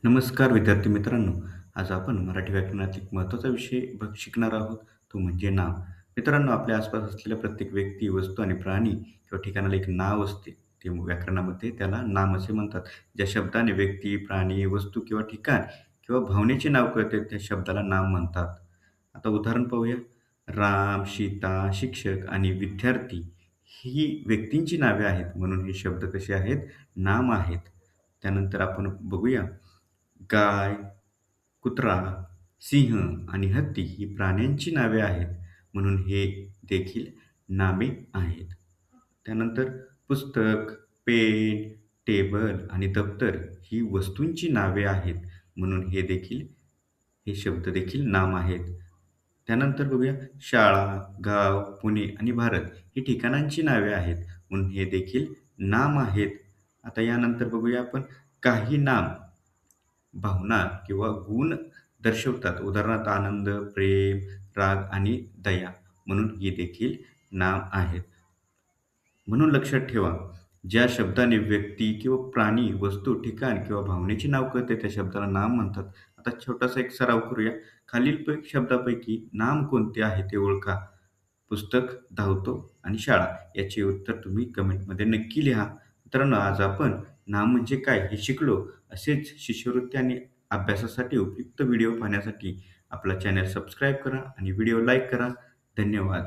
नमस्कार विद्यार्थी मित्रांनो. आज आपण मराठी व्याकरणातील एक महत्त्वाचा विषय शिकणार आहोत, तो म्हणजे नाव. मित्रांनो, आपल्या आसपास असलेल्या प्रत्येक व्यक्ती, वस्तू आणि प्राणी किंवा ठिकाणाला एक नाव असते. ते व्याकरणामध्ये त्याला नाम असे म्हणतात. ज्या शब्दाने व्यक्ती, प्राणी, वस्तू किंवा ठिकाण किंवा भावनेचे नाव कळते त्या शब्दाला नाम म्हणतात. आता उदाहरण पाहूया. राम, सीता, शिक्षक आणि विद्यार्थी ही व्यक्तींची नावे आहेत, म्हणून हे शब्द कसे आहेत? नाम आहेत. त्यानंतर आपण बघूया गाय, कुत्रा, सिंह आणि हत्ती ही प्राण्यांची नावे आहेत, म्हणून हे देखील नामे आहेत. त्यानंतर पुस्तक, पेन, टेबल आणि दप्तर ही वस्तूंची नावे आहेत, म्हणून हे शब्द देखील नाम आहेत. त्यानंतर बघूया शाळा, गाव, पुणे आणि भारत ही ठिकाणांची नावे आहेत, म्हणून हे देखील नाम आहेत. आता यानंतर बघूया आपण काही नाम भावना किंवा गुण दर्शवतात. उदाहरणार्थ आनंद, प्रेम, राग आणि दया, म्हणून ही देखील नाम आहेत. म्हणून लक्षात ठेवा, ज्या शब्दाने व्यक्ती किंवा प्राणी, वस्तू, ठिकाण किंवा भावनेचे नाव कळते त्या शब्दाला नाम म्हणतात. आता छोटासा एक सराव करूया. खालील शब्दापैकी नाम कोणते आहे ते ओळखा. पुस्तक, धावतो आणि शाळा. याचे उत्तर तुम्ही कमेंटमध्ये नक्की लिहा. मित्रांनो, आज आपण नाम म्हणजे काय हे शिकलो. असेच शिष्यवृत्ती आणि अभ्यासासाठी उपयुक्त व्हिडिओ पाहण्यासाठी आपला चॅनल सबस्क्राईब करा आणि व्हिडिओ लाईक करा. धन्यवाद.